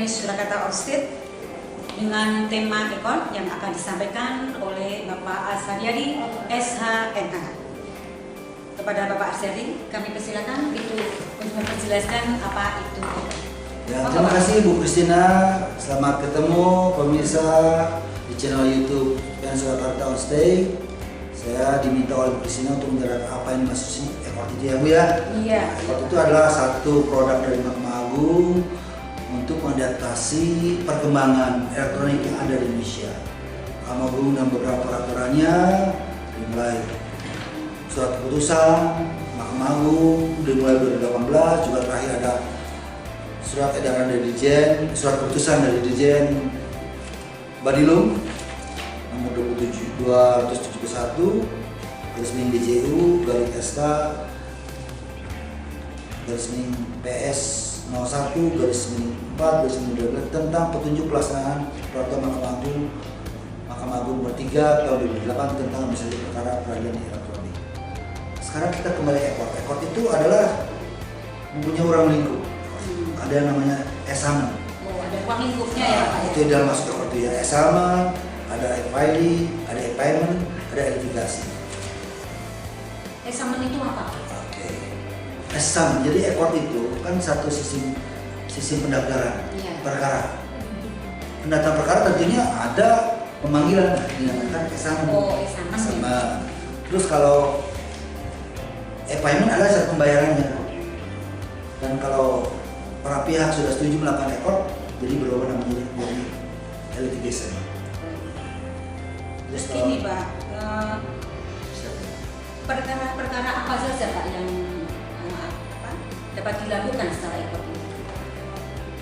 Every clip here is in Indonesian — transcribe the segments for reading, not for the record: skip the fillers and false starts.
ini Surakarta Outstate dengan tema ekor yang akan disampaikan oleh Bapak Arsyadi SHMA. Kepada Bapak Arsyadi, kami persilakan itu untuk menjelaskan apa itu. Ya, terima kasih Bu Christina. Selamat ketemu pemirsa di channel YouTube yang Surakarta Outstate. Saya diminta oleh Bu Christina untuk menjelaskan apa yang dimaksud ekor itu ya Bu ya. Iya. Ekor itu adalah satu produk dari Mahkamah Agung untuk mengadaptasi perkembangan elektronik yang ada di Indonesia. Mahkamah Agung dan beberapa peraturannya dimulai surat keputusan Mahkamah Agung dimulai 2018, juga terakhir ada surat edaran dari Dirjen, surat keputusan dari Dirjen Badilum nomor 271 garis DJU garis SK garis PS 01 garis 4 garis 12 tentang petunjuk pelaksanaan peraturan Mahkamah Agung nomor 3 tahun 2008 tentang misalnya perkara peradilan elektronik. Sekarang kita kembali ekor. Ekor itu adalah mempunyai ruang lingkup. Ada yang namanya esamen. Oh, ada ruang lingkupnya ya Pak? Itu dalam masuk ekor itu ya, esamen, ada e-filing, ada e-payment, ada edifikasi. Esamen itu apa? Oke. Esamen, jadi ekor itu kan satu sisi pendaftaran perkara. Pendaftaran perkara tentunya ada pemanggilan dinamakan esamen. Oh, esamen. Terus kalau e-payment adalah satu pembayarannya. Dan kalau para pihak sudah setuju melakukan ekor, jadi berubah namanya jadi litigation. Terus ini Pak, perkara-perkara apa saja Pak yang dapat dilakukan secara ekor ini?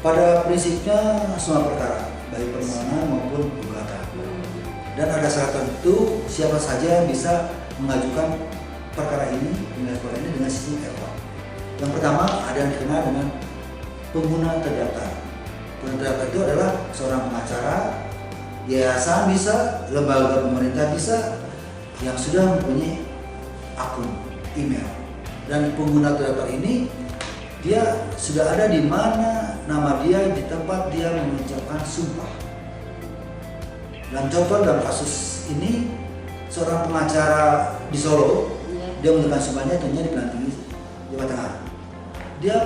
Pada prinsipnya semua perkara, baik permohonan maupun gugatan. Dan ada syarat tertentu siapa saja yang bisa mengajukan perkara ini dengan sistem ekor. Yang pertama ada yang dikenal dengan pengguna terdaftar. Pengguna terdaftar itu adalah seorang pengacara, yayasan bisa, lembaga pemerintah bisa, yang sudah mempunyai akun email. Dan pengguna terdaftar ini dia sudah ada di mana nama dia di tempat dia mengucapkan sumpah. Dan contoh dalam kasus ini seorang pengacara di Solo, dia menunjukkan sumpahnya tentunya di Pelantikan Jawa Tengah. Dia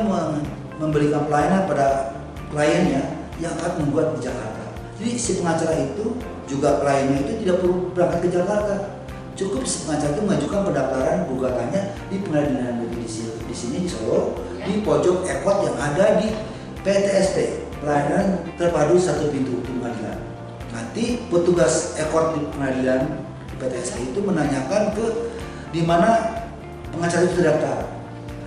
memberikan pelayanan pada kliennya yang akan membuat di Jakarta. Jadi si pengacara itu juga kliennya itu tidak perlu berangkat ke Jakarta. Cukup si pengacara itu mengajukan pendaftaran gugatannya di pengadilan negeri di sini di Solo, di pojok ekot yang ada di PTSP, pelayanan terpadu satu pintu di pengadilan. Nanti petugas ekot di pengadilan di PTSP itu menanyakan ke di mana pengacara itu terdaftar.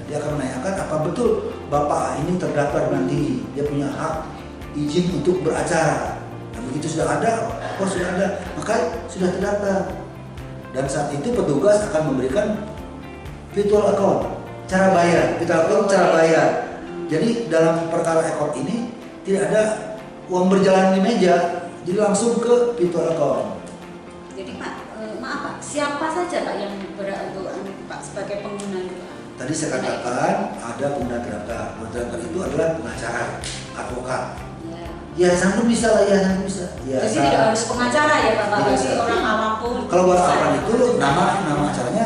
Dia akan menanyakan apa betul Bapak ini terdaftar dengan tinggi, dia punya hak izin untuk beracara. Dan begitu sudah ada, sudah ada, maka sudah terdaftar. Dan saat itu petugas akan memberikan virtual account, cara bayar, virtual account cara bayar. Jadi dalam perkara ekor ini tidak ada uang berjalan di meja, jadi langsung ke virtual account. Jadi Pak, maaf Pak, siapa saja Pak yang Pak sebagai pengguna itu? Tadi saya katakan ada pengguna terdaftar. Pengguna terdaftar itu adalah pengacara, advokat. Ya, sangat bisa lah, ya sangat bisa. Ya, jadi tidak harus pengacara ya Pak, bagi orang awam pun. Kalau buat awam itu nama acaranya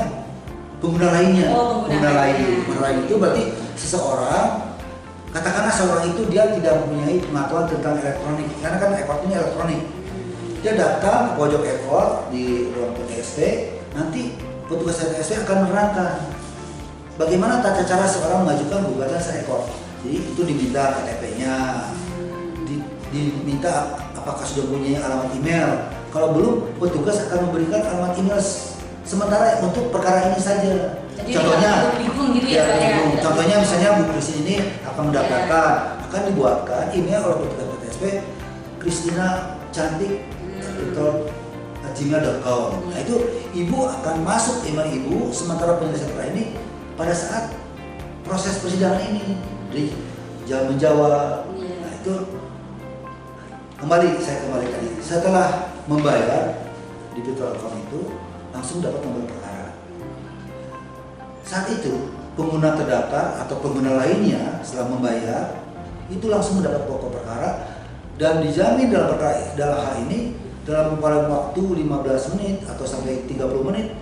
pengguna lainnya. Oh, pengguna lain. Pengguna lain itu berarti seseorang, katakanlah seorang itu dia tidak mempunyai pengetahuan tentang elektronik, karena kan ekor ini elektronik. Dia datang ke pojok ekor di ruang PTSP, nanti petugas PTSP akan menerangkan bagaimana tata cara seorang mengajukan gugatan seekor. Jadi itu diminta KTP-nya, diminta apakah sudah punya alamat email. Kalau belum, petugas akan memberikan alamat email sementara untuk perkara ini saja. Jadi contohnya, bingung gitu ya, Pak. Contohnya misalnya Bu Christina ini akan mendaftarkan, akan dibuatkan email oleh petugas PTSP Christina Cantik @gmail.com. Nah itu ibu akan masuk email ibu sementara penyelesaian perkara ini pada saat proses persidangan ini di jawab menjawab. Nah itu saya kembali tadi setelah membayar di virtual account itu langsung dapat nomor perkara. Saat itu pengguna terdaftar atau pengguna lainnya setelah membayar itu langsung mendapat pokok perkara dan dijamin dalam hal ini dalam waktu 15 menit atau sampai 30 menit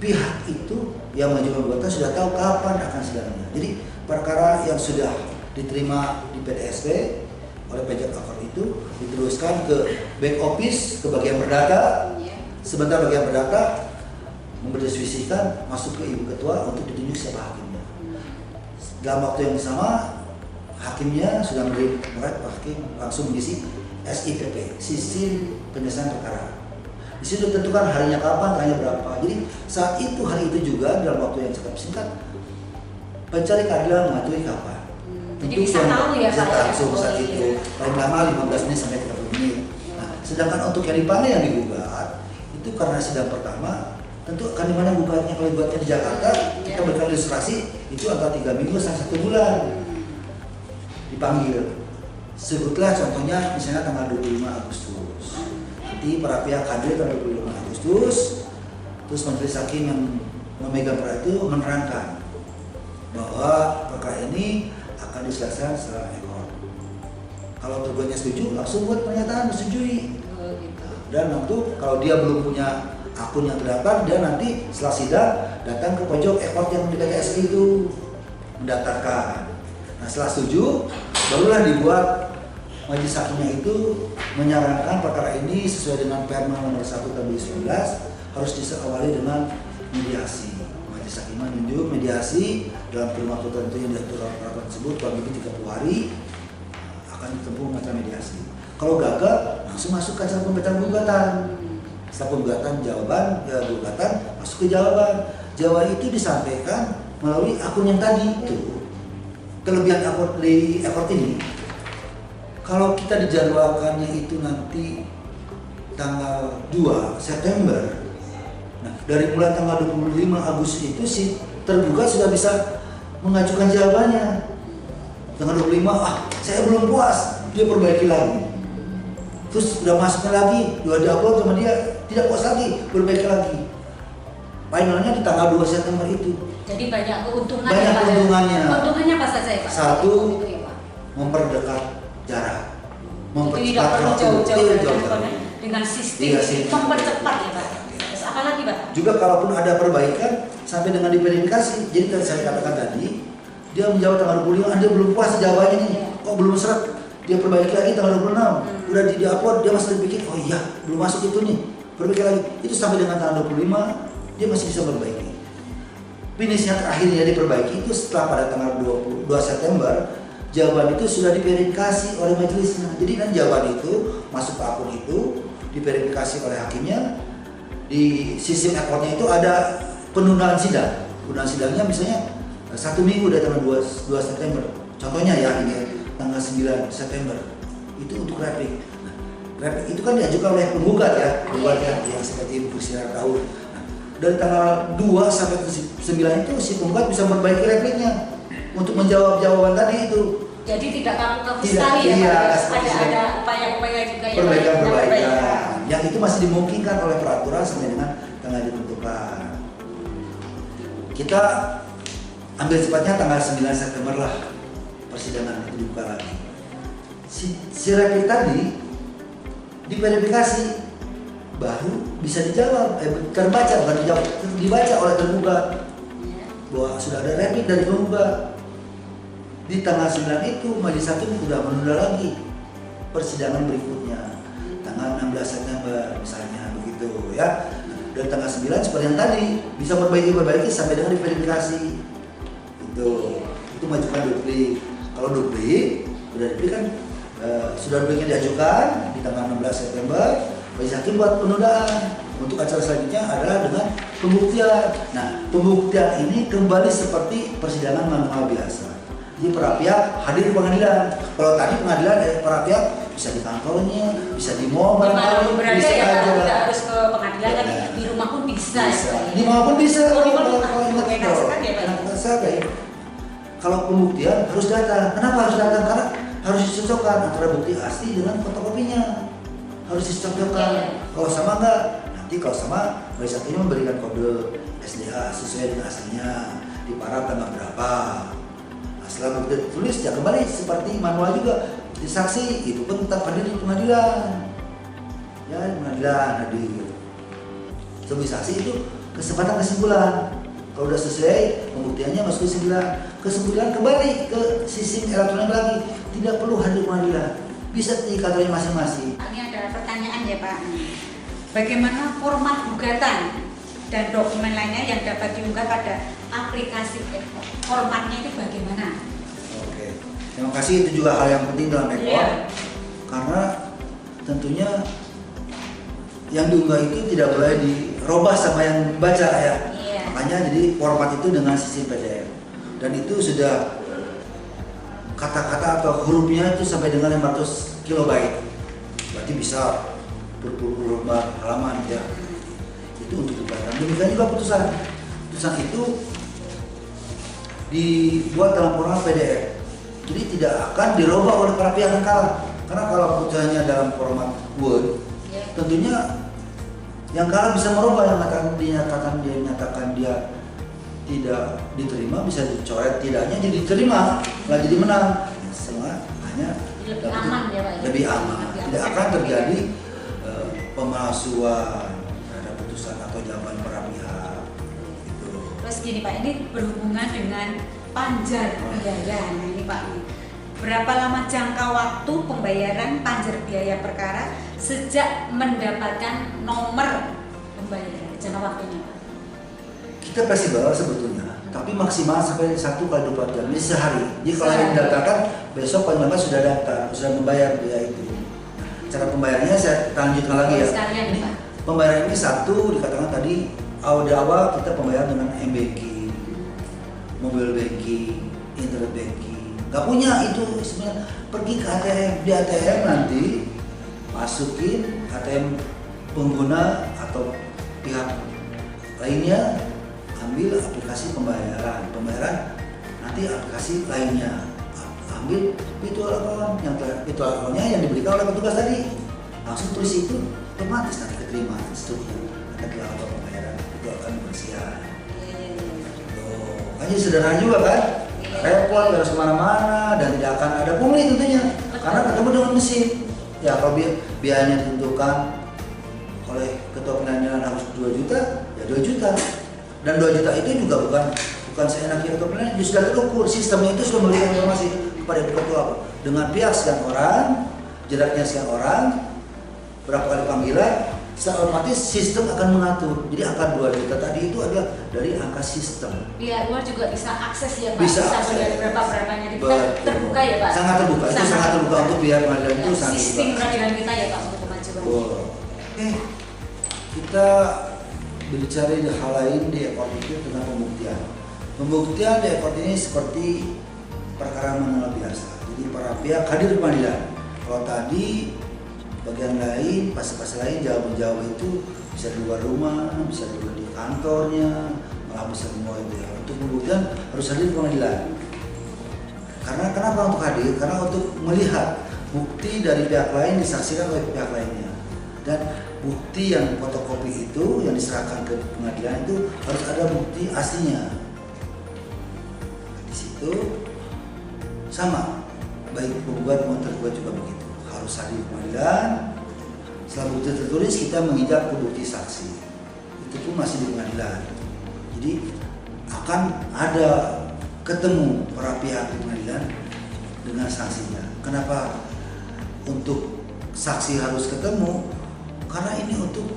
pihak itu yang mengajukan gugatan sudah tahu kapan akan sidangnya. Jadi perkara yang sudah diterima di PDSP oleh pajak cover itu diteruskan ke back office, ke bagian perdata. Sebentar bagian perdata memberdiskusikan masuk ke ibu ketua untuk ditunjuk siapa hakimnya. Dalam waktu yang sama hakimnya sudah hakim langsung mengisi SIPP, sistem penyelesaian perkara. Di situ tentukan harinya kapan, tanggalnya berapa. Jadi saat itu hari itu juga dalam waktu yang cukup singkat pencari keadilan mengatur kapan. Jadi bisa tahu ya bisa Pak. langsung saat itu. Paling lama 15 menit sampai 30 menit. Nah, sedangkan untuk yang dipanggil yang digugat itu karena sidang pertama tentu akan dimana gugatnya. Kalau gugatnya di Jakarta kita berikan ilustrasi itu antara 3 minggu sampai 1 bulan dipanggil. Sebutlah contohnya misalnya tanggal 25 Agustus. Nanti para pihak hadir tanggal 25 Agustus. Terus majelis hakim yang memegang perkara itu menerangkan bahwa perkara ini akan diselesaikan secara ekor. Kalau tergugatnya setuju, langsung buat pernyataan menyetujui. Dan tentu kalau dia belum punya akun yang terdaftar, dia nanti setelah sidang datang ke pojok ekor yang di PTSI itu mendaftarkan. Nah setelah setuju, barulah dibuat majelis hakimnya itu menyarankan perkara ini sesuai dengan Perma nomor 1 tahun 2019 harus diawali dengan mediasi. Majelis hakim menunjuk mediasi dalam kurun waktu tertentu yang diatur dalam peraturan tersebut kurang lebih 30 hari akan ditempuh acara mediasi. Kalau gagal langsung masuk ke acara pembacaan gugatan. Setelah pembacaan gugatan masuk ke jawaban. Jawaban itu disampaikan melalui akun yang tadi itu. Kelebihan akun di ekor ini, kalau kita dijadwalkannya itu nanti tanggal 2 September, nah dari mulai tanggal 25 Agustus itu si tergugat sudah bisa mengajukan jawabannya. Tanggal 25, saya belum puas, dia perbaiki lagi. Terus udah masuknya lagi, dua diupload sama dia, tidak puas lagi, perbaiki lagi. Finalnya di tanggal 2 September itu. Jadi banyak keuntungan. Banyak keuntungannya. Keuntungannya apa saja ya Pak? Satu, Gitu ya, Pak? memperdekat jarak. Jadi tidak perlu jauh-jauh dengan sistem sistem. mempercepat ya Pak. Terus apa lagi Pak? Juga kalaupun ada perbaikan sampai dengan diverifikasi. Jadi tadi saya katakan tadi, dia menjawab tanggal 25, dia belum puas jawabannya nih. Kok belum seret? Dia perbaiki lagi tanggal 26. Udah di-upload, dia masih berpikir, oh iya, belum masuk itu nih. Perbaiki lagi. Itu sampai dengan tanggal 25, dia masih bisa memperbaiki. Finish yang terakhirnya diperbaiki itu setelah pada tanggal 22 September, jawaban itu sudah diverifikasi oleh majelisnya. Jadi kan jawaban itu masuk ke akun itu, diverifikasi oleh hakimnya. Di sistem akunnya itu ada penundaan sidang. Penundaan sidangnya misalnya 1 minggu dari tanggal 2 September. Contohnya ya ini tanggal 9 September. Itu untuk replik. Nah, replik itu kan diajukan oleh penggugat ya, penggugat yang seperti Ibu Fusira tahu. Dari tanggal 2 sampai 9 itu si penggugat bisa memperbaiki repliknya untuk menjawab jawaban tadi itu. Jadi tidak kaku-kaku sekali ya iya, Pak. Ada upaya-upaya juga yang perbaikan. Yang itu masih dimungkinkan oleh peraturan sampai dengan tanggal ditentukan. Kita ambil cepatnya tanggal 9 September lah persidangan itu dibuka lagi. Si replik tadi diverifikasi baru bisa dijawab, terbaca bukan dijawab, dibaca oleh tergugat bahwa sudah ada replik dari penggugat. Di tanggal 9 itu majelis hakim sudah menunda lagi persidangan berikutnya tanggal 16 September misalnya begitu ya. Dan tanggal 9 seperti yang tadi bisa perbaiki sampai dengan diverifikasi itu majukan duplik. Kalau duplik kan sudah dupliknya diajukan di tanggal 16 September. Majelis hakim buat penundaan untuk acara selanjutnya adalah dengan pembuktian. Nah, pembuktian ini kembali seperti persidangan manual biasa. Jadi para pihak hadir di pengadilan. Kalau tadi pengadilan para pihak bisa di kantornya, bisa di mall, dimanapun berada bisa ya Pak, aja. tidak harus ke pengadilan kan, di rumah pun bisa. Di rumah pun bisa. Kalau pembuktian harus datang. Kenapa harus datang? Karena harus dicocokkan antara bukti asli dengan fotokopinya. Harus dicocokkan. Kalau sama enggak, nanti kalau sama majelis hakim memberikan kode SDA sesuai dengan aslinya, diparaf tanggal berapa, Setelah bukti tertulis ya kembali seperti manual juga. Saksi itu pun tetap hadir di pengadilan. Ya, di pengadilan hadir. Sebagai saksi itu kesempatan kesimpulan. Kalau sudah selesai pembuktiannya masuk kesimpulan kembali ke sistem elektronik lagi. Tidak perlu hadir pengadilan. Bisa di kantornya masing-masing. Ini ada pertanyaan ya Pak. Bagaimana format gugatan dan dokumen lainnya yang dapat diunggah pada aplikasi Ekor? Formatnya itu bagaimana? Oke, terima kasih, itu juga hal yang penting dalam Ekor. Iya. Karena tentunya yang diunggah itu tidak boleh dirubah sama yang membaca ya. Iya. Makanya jadi format itu dengan sistem PDF. Dan itu sudah kata-kata atau hurufnya itu sampai dengan 500 kilobyte. Berarti bisa berpuluh-puluh lembar halaman ya. Itu untuk gugatan. Demikian juga putusan. Putusan itu dibuat dalam format PDF. Jadi tidak akan dirubah oleh para pihak yang kalah. Karena kalau putusannya dalam format Word, tentunya yang kalah bisa merubah, yang dinyatakan dia tidak diterima bisa dicoret, tidaknya jadi diterima, malah jadi menang. Semua hanya Lebih aman ya Pak. lebih aman. Tidak akan terjadi pemalsuan terhadap putusan atau jawaban para pihak. Gitu. Terus gini Pak, ini berhubungan dengan panjar biaya. Nah ini Pak, berapa lama jangka waktu pembayaran panjar biaya perkara sejak mendapatkan nomor pembayaran? Jangka waktunya Pak? Kita fleksibel sebetulnya, tapi maksimal sampai 1x24 jam, jadi sehari. Jadi kalau yang didaftarkan besok paling lambat sudah daftar, sudah membayar biaya itu. Cara pembayarannya saya lanjutkan lagi ya. Sekalian ya Pak. Pembayaran ini satu dikatakan tadi awal kita pembayaran dengan M-Banking, mobile banking, internet banking. Gak punya itu sebenarnya, pergi ke ATM, di ATM nanti masukin ATM pengguna atau pihak lainnya, ambil aplikasi pembayaran nanti aplikasi lainnya, ambil virtual account yang diberikan oleh petugas tadi, langsung tulis itu otomatis nanti keterima seterusnya ada kelapa pembayaran itu akan bersiap. Hanya sederhana juga kan, repot harus kemana-mana dan tidak akan ada pungli tentunya karena ketemu dengan mesin. Ya kalau biayanya ditentukan oleh ketua pengadilan harus 2 juta, ya 2 juta. Dan 2 juta itu juga bukan seenaknya ketua pengadilan, sudah terukur, sistemnya itu sudah memberikan informasi kepada ketua dengan pihak sekian orang, jaraknya sekian orang, berapa kali panggilan, secara otomatis sistem akan mengatur. Jadi angka 2 juta tadi itu adalah dari angka sistem. Pihak luar juga bisa akses ya Pak, Bisa akses. melihat berapanya kita terbuka ya Pak. Sangat terbuka, itu sangat terbuka untuk pihak pengadilan itu sangat terbuka. Sistem peradilan kita ya Pak untuk kemajuan. Oke, kita berbicara di hal lain di Ekor itu tentang pembuktian. Pembuktian di Ekor ini seperti perkara manual biasa. Jadi para pihak hadir di pengadilan. Kalau tadi bagian lain, pasal-pasal lain jawab itu bisa di luar rumah, bisa di kantornya, malah bisa semua itu ya. Untuk pembuktian harus hadir di pengadilan. Karena kenapa untuk hadir? Karena untuk melihat bukti dari pihak lain disaksikan oleh pihak lainnya. Dan bukti yang fotokopi itu yang diserahkan ke pengadilan itu harus ada bukti aslinya. Di situ sama, baik penggugat maupun tergugat juga begitu. Harus hadir pengadilan. Setelah bukti tertulis kita menginjak ke bukti saksi. Itu pun masih di pengadilan. Jadi akan ada ketemu para pihak di pengadilan dengan saksinya. Kenapa untuk saksi harus ketemu? Karena ini untuk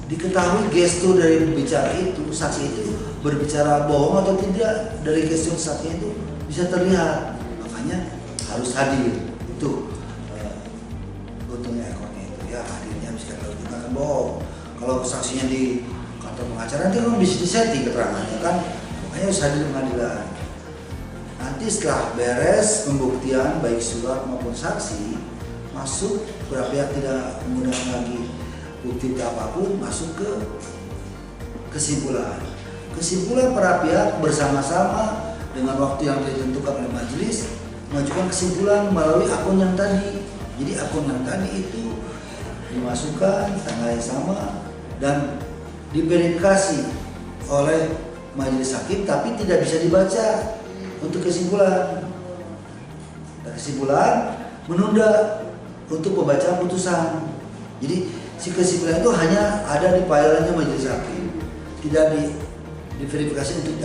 diketahui gestur dari bicara itu, saksi itu berbicara bohong atau tidak, dari gestur saksi itu bisa terlihat. Makanya harus hadir. Itu untungnya Ekornya itu ya, hadirnya bisa kalau kita kan bohong. Kalau saksinya di kantor pengacara nanti kan bisa disetting keterangannya kan, makanya harus hadir di pengadilan. Nanti setelah beres pembuktian baik surat maupun saksi, masuk beberapa pihak tidak menggunakan lagi bukti apapun, masuk ke kesimpulan. Kesimpulan para pihak bersama-sama dengan waktu yang ditentukan oleh majelis mengajukan kesimpulan melalui akun yang tadi. Jadi akun yang tadi itu dimasukkan tanggal yang sama dan diverifikasi oleh majelis hakim, tapi tidak bisa dibaca untuk kesimpulan. Dan kesimpulan menunda untuk pembacaan putusan. Jadi si kesimpulan itu hanya ada di filernya majelis hakim, tidak diverifikasi untuk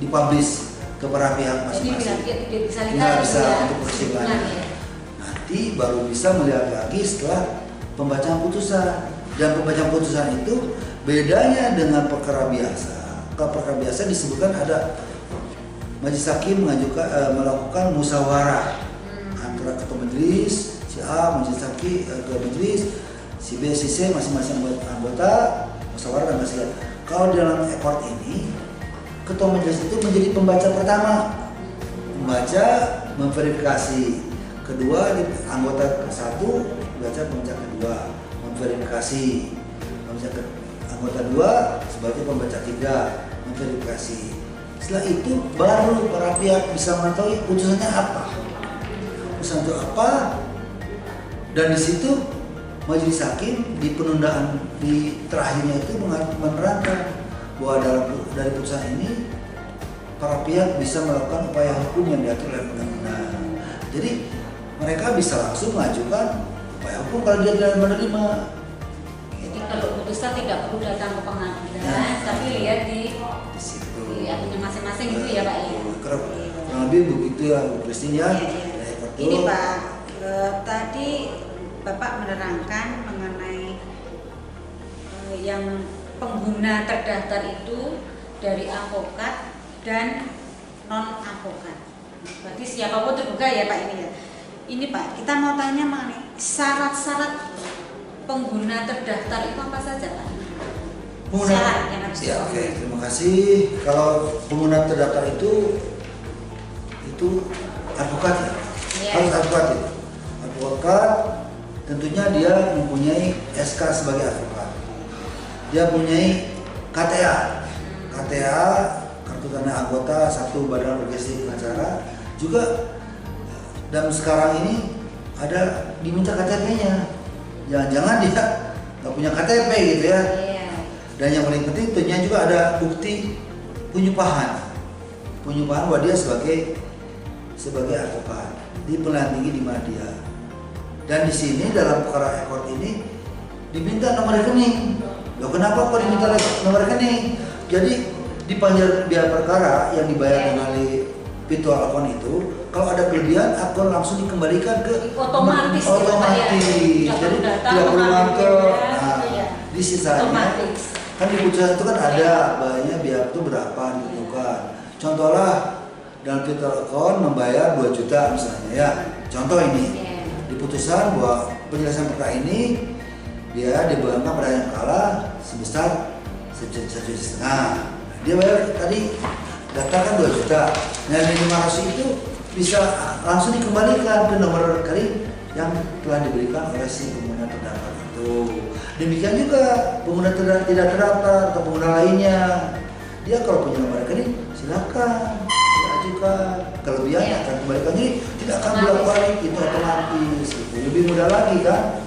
dipublish ke para pihak masing-masing. Jadi bisa Nggak bisa ya, untuk persidangan. ya. Nanti baru bisa melihat lagi setelah pembacaan putusan. Dan pembacaan putusan itu bedanya dengan perkara biasa. Kalau perkara biasa disebutkan ada majelis hakim melakukan musyawarah antara ketua majelis, si A majelis hakim ke majelis, si B, si C masing-masing anggota musyawarah dan nasihat. Kalau dalam ekor ini ketua majelis itu menjadi pembaca pertama, membaca, memverifikasi. Kedua, anggota satu baca pembaca kedua, memverifikasi. Anggota dua sebagai pembaca tiga, memverifikasi. Setelah itu baru para pihak bisa mengetahui putusannya apa. Putusan itu apa? Dan di situ majelis hakim di penundaan di terakhirnya itu menerangkan bahwa dari putusan ini para pihak bisa melakukan upaya hukum yang diatur oleh undang-undang. Jadi mereka bisa langsung mengajukan upaya hukum kalau dia tidak menerima. Jadi kalau putusan tidak perlu datang ke pengadilan, tapi lihat di situ. Di akunnya masing-masing gitu ya Pak ya. Kurang lebih begitu ya Bu Christine ya. Ini Pak, tadi Bapak menerangkan mengenai yang pengguna terdaftar itu dari avokat dan non avokat. Berarti siapapun terbuka ya Pak ini ya. Ini Pak, kita mau tanya mengenai syarat-syarat pengguna terdaftar itu apa saja Pak? Syarat yang harus ya, dipenuhi. oke, terima kasih. Kalau pengguna terdaftar itu advokat ya, harus advokat ya. Advokat tentunya dia mempunyai SK sebagai advokat. Dia mempunyai KTA, kartu tanda anggota satu badan organisasi pengacara. Juga dan sekarang ini ada diminta KTP-nya. Jangan-jangan dia nggak punya KTP gitu ya. Dan yang paling penting tentunya juga ada bukti penyumpahan bahwa dia sebagai advokat di pengadilan tinggi di mana dia. Dan di sini dalam perkara ekor ini diminta nomor rekening. Loh kenapa kok diminta nomor rekening? Jadi di panja biaya perkara yang dibayar melalui virtual account itu, kalau ada kelebihan akun langsung dikembalikan ke otomatis. Jadi tidak perlu ngantor. Nah, di sisanya kan di putusan itu kan ada biaya itu berapa ditentukan. Contohlah dalam virtual account membayar 2 juta misalnya ya. Contoh ini di putusan bahwa penjelasan perkara ini dia dibayarkan pada yang kalah sebesar 1,5 juta. Dia bayar tadi daftarkan 2 juta. Nah, 500 itu bisa langsung dikembalikan ke nomor rekening yang telah diberikan oleh si pengguna terdaftar itu. Demikian juga pengguna tidak terdaftar atau pengguna lainnya. Dia kalau punya nomor rekening silakan diajukan. Kelebihannya akan kembalikan, jadi tidak akan bolak-balik, itu otomatis. Gitu. Lebih mudah lagi kan?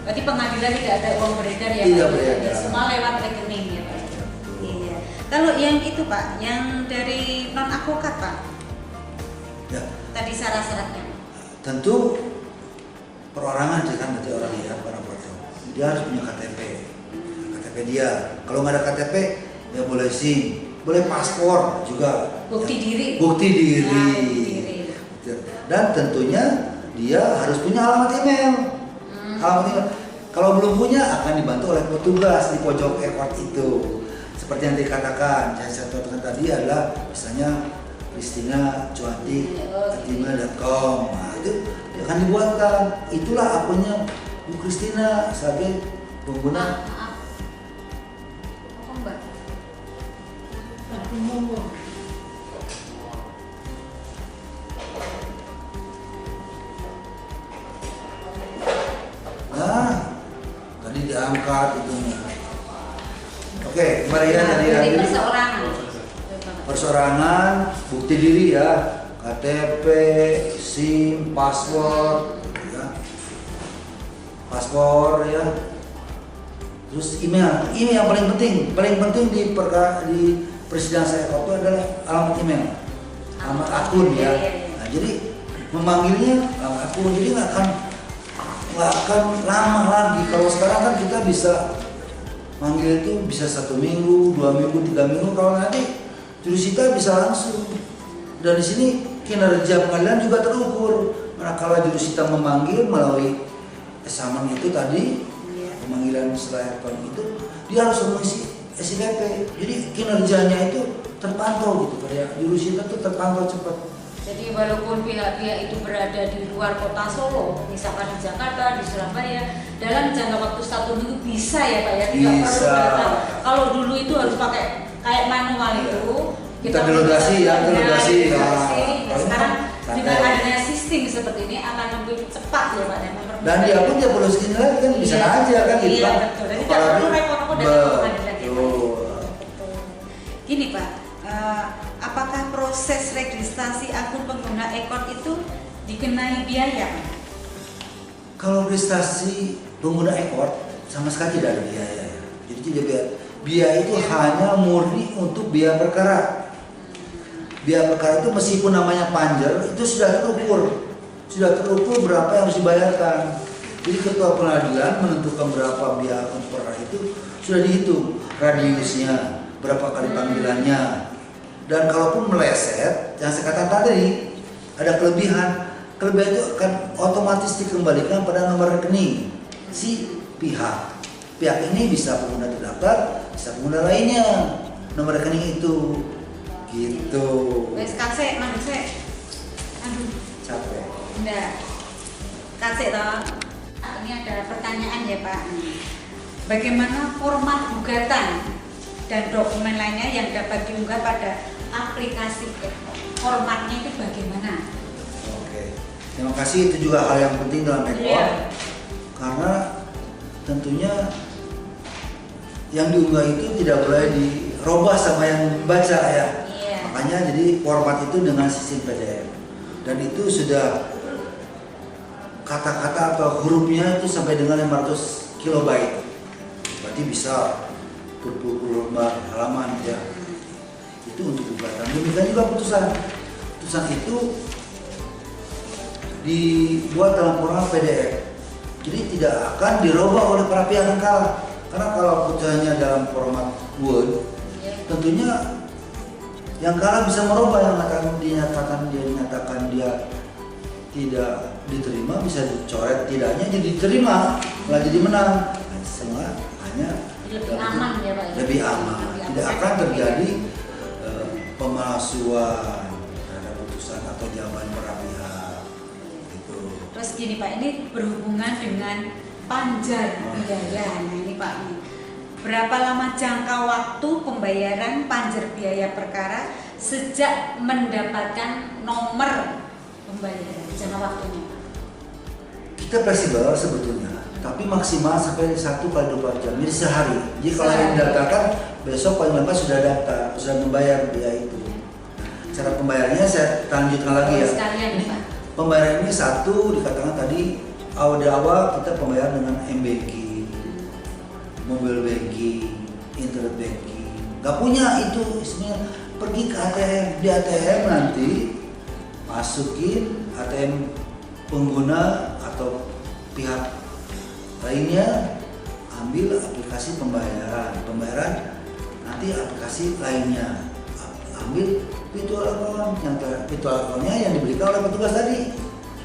Berarti pengadilan tidak ada uang beredar ya tidak Pak? Beredar. Semua lewat rekening ya Pak. Iya. Kalau yang itu Pak, yang dari non avokat Pak. Ya. Tadi syarat-syaratnya. Tentu perorangan kan berarti orang ya, orang foto. Dia harus punya KTP dia. Kalau nggak ada KTP, ya boleh SIM, boleh paspor juga. Bukti diri. Bukti diri. Nah, bukti diri. Dan tentunya dia harus punya alamat email. Alamat email. Kalau belum punya akan dibantu oleh petugas di pojok ekor itu. Seperti yang dikatakan, saya contohkan tadi adalah misalnya Christina.cuantik@gmail.com. Nah, itu akan dibuatkan. Itulah akunnya Bu Christina sebagai pengguna. Apa Mbak? Nah, tadi diangkat itu. Oke, kembali ya Dari dari perseorangan. persorangan, bukti diri ya, KTP, SIM, paspor, ya, terus email. Ini yang paling penting di persidangan saya itu adalah alamat email. alamat akun ya. Nah, jadi memanggilnya alamat akun, jadi nggak akan lama lagi. Kalau sekarang kan kita bisa manggil itu bisa 1 minggu, 2 minggu, 3 minggu. Kalau nanti jurusita bisa langsung. Dan di sini kinerja pengadilan juga terukur. Manakala jurusita memanggil melalui esamen itu tadi, pemanggilan setelah itu, dia harus mengisi SIPP. Jadi kinerjanya itu terpantau gitu. Kayak jurusita itu terpantau cepat. Jadi walaupun pihak-pihak itu berada di luar kota Solo, misalkan di Jakarta, di Surabaya, dalam jangka waktu 1 minggu bisa ya Pak ya, tidak perlu datang. Kalau dulu itu harus pakai kayak manual itu, kita delegasi ya, delegasi. Nah, sekarang dengan adanya sistem seperti ini akan lebih cepat ya Pak ya. Dan dia pun dia perlu skin lagi kan bisa aja kan gitu. Iya betul. Jadi tidak perlu repot-repot datang ke pengadilan ya Pak. Betul. Gini Pak. Apakah proses registrasi akun pengguna ekor itu dikenai biaya? Kalau registrasi pengguna ekor sama sekali tidak ada biaya ya. Jadi tidak biaya itu hanya murni untuk biaya perkara. Biaya perkara itu meskipun namanya panjer itu sudah terukur berapa yang harus dibayarkan. Jadi ketua pengadilan menentukan berapa biaya untuk perkara itu sudah dihitung radiusnya, berapa kali panggilannya. Dan kalaupun meleset, yang saya katakan tadi ada kelebihan itu akan otomatis dikembalikan pada nomor rekening si pihak ini bisa pengguna terdaftar, bisa pengguna lainnya nomor rekening itu gitu. Wes kasih, mandu saya. Aduh, capek. Enggak. Kasih toh. Ini ada pertanyaan ya Pak. Bagaimana format gugatan dan dokumen lainnya yang dapat diunggah pada aplikasi ekor? Formatnya itu bagaimana? Oke, terima kasih. Itu juga hal yang penting dalam ekor, karena tentunya yang diunggah itu tidak boleh dirubah sama yang membaca ya. Makanya jadi format itu dengan sistem PDF, dan itu sudah kata-kata atau hurufnya itu sampai dengan 500 kilobyte, berarti bisa berpuluh-puluh lembar halaman ya. Itu untuk gugatan. Demikian juga putusan itu dibuat dalam format PDF, jadi tidak akan dirubah oleh para pihak yang kalah. Karena kalau putusannya dalam format Word, tentunya yang kalah bisa merubah, yang dinyatakan dia tidak diterima bisa dicoret tidaknya jadi diterima, malah jadi menang. Semua hanya lebih aman ya Pak. Lebih aman. Tidak akan terjadi pemalsuan terhadap putusan atau jawaban para pihak. Gitu. Terus gini Pak, ini berhubungan dengan panjar biaya. Nah ini Pak, berapa lama jangka waktu pembayaran panjar biaya perkara sejak mendapatkan nomor pembayaran, jangka waktunya? Kita fleksibel sebetulnya, tapi maksimal sampai 1x24 jam, jadi sehari. Jadi kalau yang didaftarkan besok paling lambat sudah daftar, sudah membayar biaya itu. Cara pembayarannya saya lanjutkan lagi ya. Sekalian Pak. Pembayaran ini satu dikatakan tadi awal kita pembayaran dengan M-Banking, mobile banking, internet banking. Gak punya itu sebenarnya, pergi ke ATM. Di ATM nanti masukin ATM pengguna atau pihak lainnya, ambil aplikasi pembayaran nanti aplikasi lainnya ambil virtual account, yang diberikan oleh petugas tadi,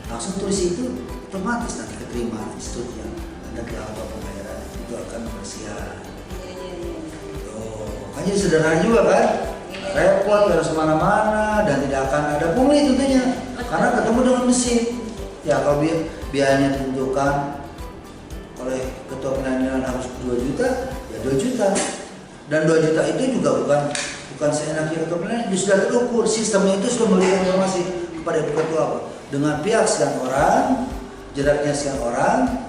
langsung tulis itu, otomatis nanti keterima institutnya, ada apa pembayaran itu akan bersiap. Makanya sederhana juga kan, repot harus kemana-mana dan tidak akan ada pungli tentunya, karena ketemu dengan mesin. Ya kalau biayanya ditentukan oleh ketua pengadilan harus 2 juta, ya 2 juta. Dan 2 juta itu juga bukan seenaknya ketua pengadilan, sudah terukur, sistemnya itu sudah memberikan informasi kepada ketua apa? Dengan pihak sekian orang, jaraknya sekian orang,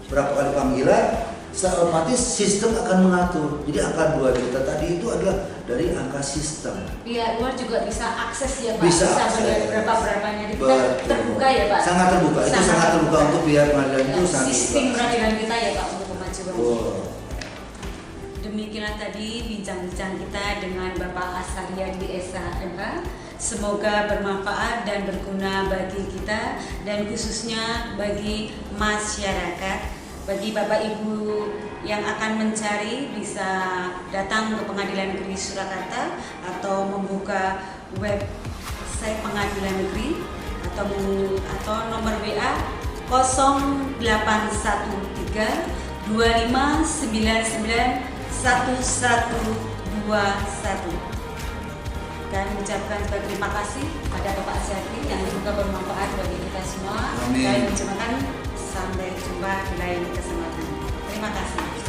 berapa kali panggilan, secara otomatis sistem akan mengatur. Jadi angka 2 juta tadi itu adalah dari angka sistem. Pihak luar juga bisa akses ya Pak, bisa melihat berapa-berapanya. Kita terbuka ya Pak? Sangat terbuka, itu sangat terbuka untuk pihak pengadilan itu sangat terbuka. Sistem peradilan kita ya Pak untuk kemajuan. Oh. Demikianlah tadi bincang-bincang kita dengan Bapak Asaryadi SHMH Semoga bermanfaat dan berguna bagi kita dan khususnya bagi masyarakat. Bagi Bapak Ibu yang akan mencari bisa datang ke Pengadilan Negeri Surakarta atau membuka website Pengadilan Negeri atau nomor WA 0813 2599 1121. Dan mengucapkan terima kasih pada Bapak Asyari yang juga bermanfaat bagi kita semua. Amin. Dan ucapkan sampai jumpa di lain kesempatan. Terima kasih.